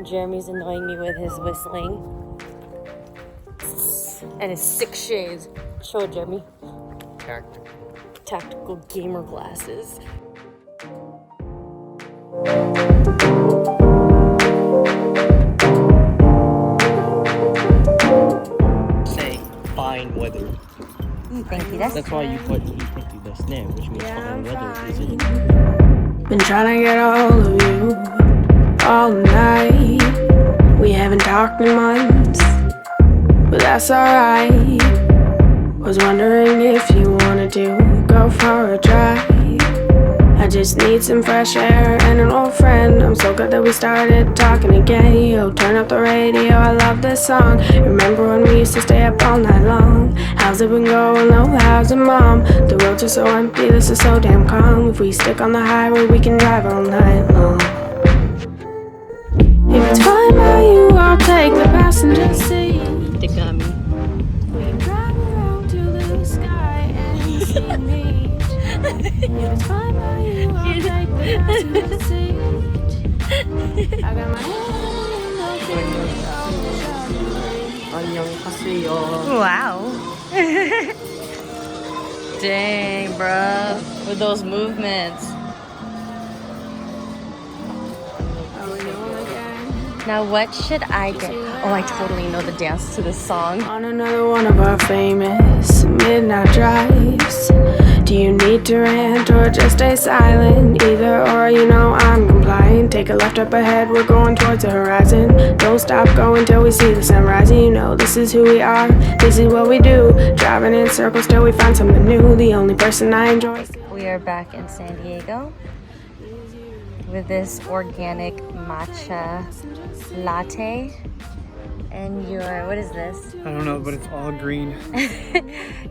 Jeremy's annoying me with his whistling. And his 6 shades. Show it, Jeremy. Tactical gamer glasses. Say fine weather. Thank you. That's why you put thank you that's there, which means fine weather, isn't it? Been trying to get a hold of you all night. We haven't talked in months, but that's alright. Was wondering if you wanted to go for a drive. I just need some fresh air and an old friend. I'm so glad that we started talking again. Yo, turn up the radio, I love this song. Remember when we used to stay up all night long? How's it been going? Oh, how's it, mom? The roads are so empty, this is so damn calm. If we stick on the highway, we can drive all night long. If it's fine by you, I'll take the passenger seat. They got me. We can drive around to the sky and see me. If it's fine by you, I'll take the passenger seat. I got my 안녕하세요. Wow. Dang, bruh. With those movements. Now what should I get? Oh, I totally know the dance to this song. On another one of our famous midnight drives. Do you need to rant or just stay silent? Either or, you know I'm compliant. Take a left up ahead, we're going towards the horizon. Don't stop going till we see the sun rising. You know this is who we are, this is what we do. Driving in circles till we find something new. The only person I enjoy. We are back in San Diego with this organic matcha latte. And what is this? I don't know, but it's all green.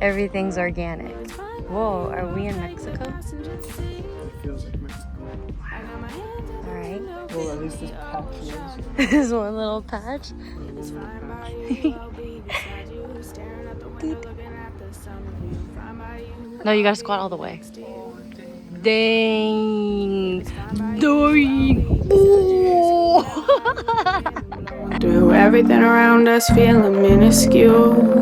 Everything's organic. Whoa, are we in Mexico? It feels like Mexico. Alright. Well, at least this patch is. There's one little patch. No, you gotta squat all the way. Dang. Through everything around us feeling minuscule.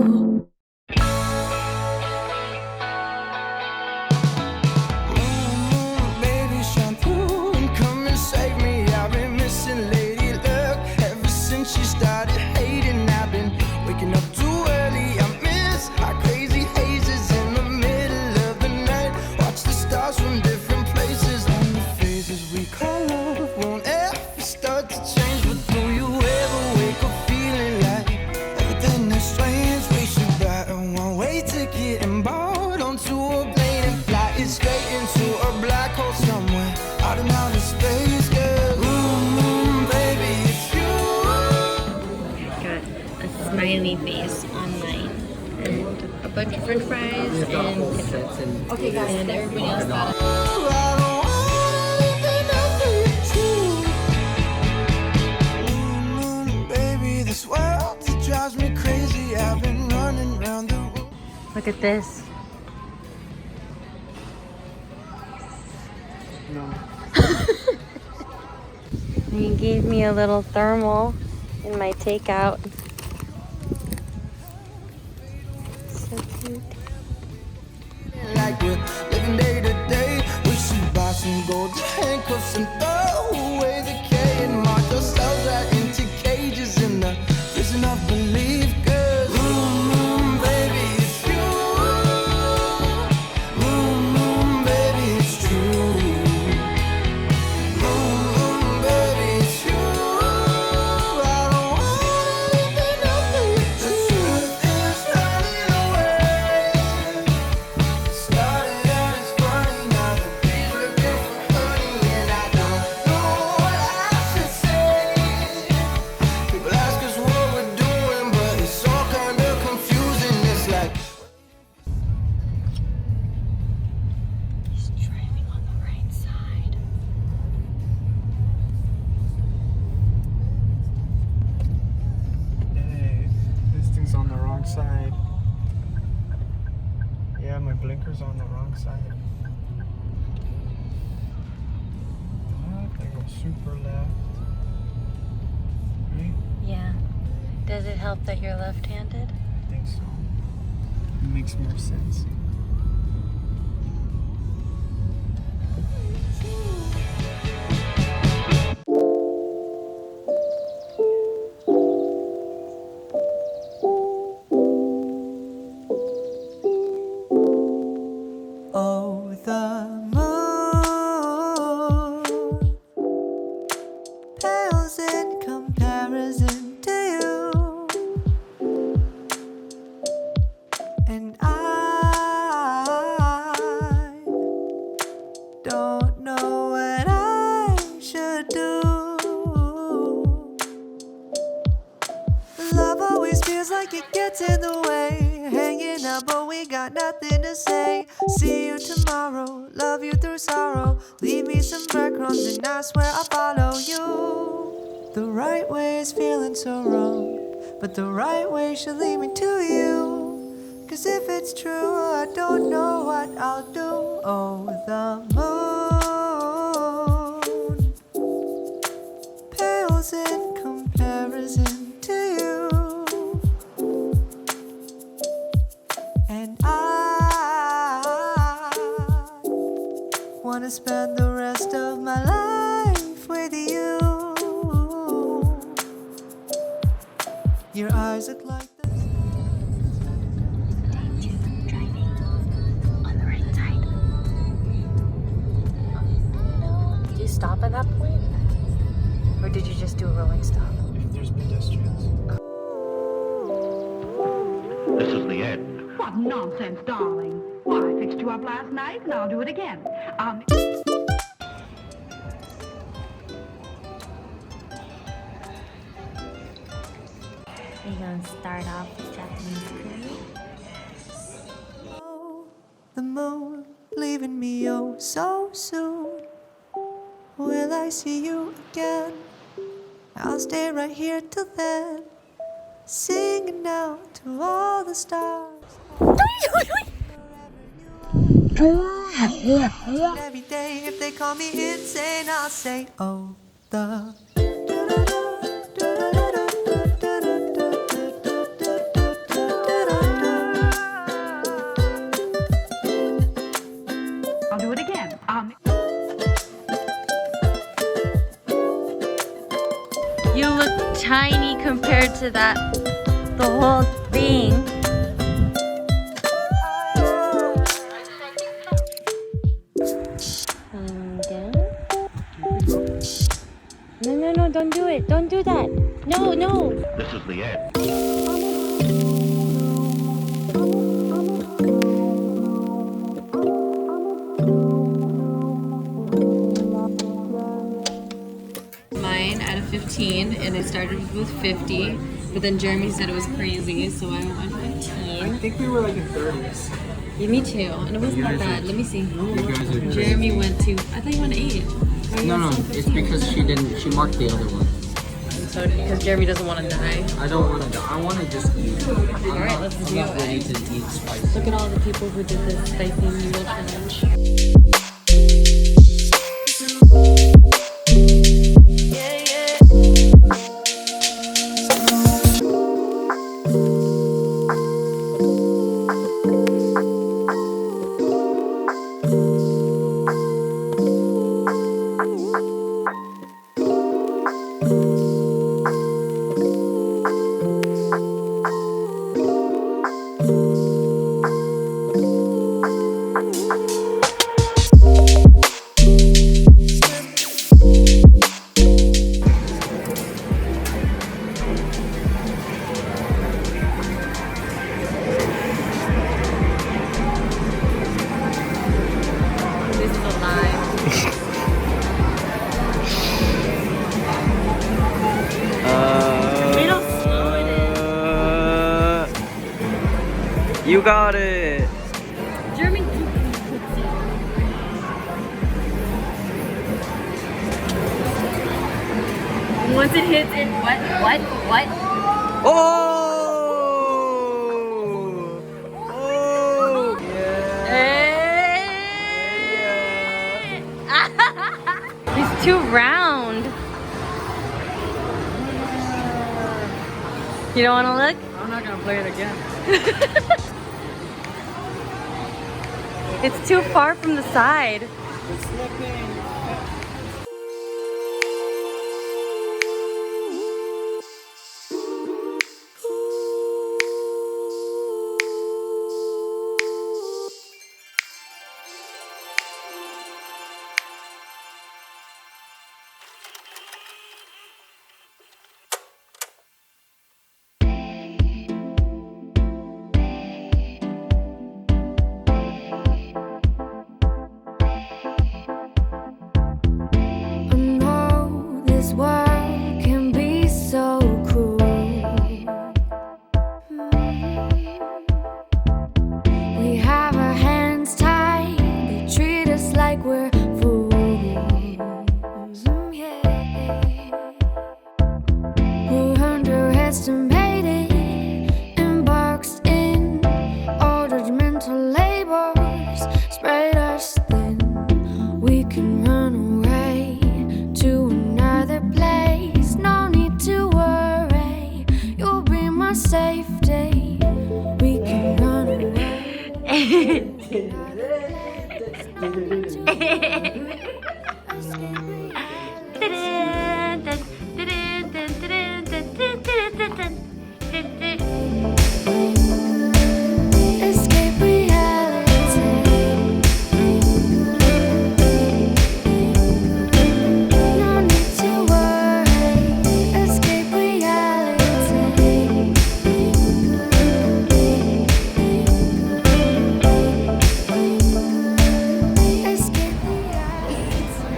Smiley face on mine, and a bunch of french fries and ketchup. Okay, guys. And everybody else got it. Look at this. No. He gave me a little thermal in my takeout. So cute. Like we're living day to day, we should buy some golden handcuffs and throw away the K and mark ourselves right into cages in the prison of belief. Cause baby, it's you. Baby, it's true. Baby, it's you. I don't want anything else. The truth is running away. Started out as funny, now the bees looking for honey, and I don't know what I should say. People ask us what we're doing, but it's all kind of confusing. It's like He's driving on the right side. Hey, this thing's on the wrong side. Yeah, my blinker's on the wrong side. What? I go super left. Right? Yeah. Does it help that you're left-handed? I think so. It makes more sense. Oh, the moon pales in comparison to you, and I don't know what I should do. Love always feels like it gets in the way, hanging out but we got nothing to say. See you tomorrow, love you through sorrow, leave me some breadcrumbs and I swear I'll follow you. The right way is feeling so wrong, but the right way should lead me to you. Cause if it's true, I don't know what I'll do. Oh, the moon pales in comparison to you, and I wanna spend the rest of my life with you. Your eyes look like the Driving on the right side. Did you stop at that point? Or did you just do a rolling stop? If there's pedestrians. This is the end. What nonsense, darling. Well, I fixed you up last night, and I'll do it again. We're gonna start off with Japanese curry. oh, the moon leaving me oh so soon. Will I see you again? I'll stay right here till then, singing out to all the stars. Every day, if they call me insane, I'll say, oh, the. I'll do it again. You look tiny compared to that, the whole thing. No, don't do it. Don't do that. No. This is the end. Mine out of 15, and I started with 50, but then Jeremy said it was crazy, so I went with 15. I think we were like in 30s. Yeah, me too, and it wasn't that bad. Let me see. You guys are Jeremy went to, I thought you went to 8. No, it's because she marked the other one. So, because Jeremy doesn't want to die. I don't want to die. I want to just eat. Alright, let's do I'm not ready it. to eat spicy. Look at all the people who did this spicy noodle challenge. You got it. Jeremy. Once it hits it, what? Oh! Oh! He's too round. You don't want to look? I'm not gonna play it again. It's too far from the side. It's slipping.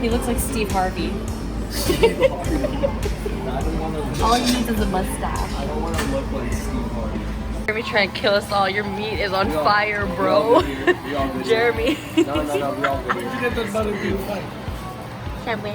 He looks like Steve Harvey. All he needs is a mustache. I don't want to look like Steve Harvey. Jeremy trying to kill us all. Your meat is on fire, bro. Jeremy. No, we all good. Shall we?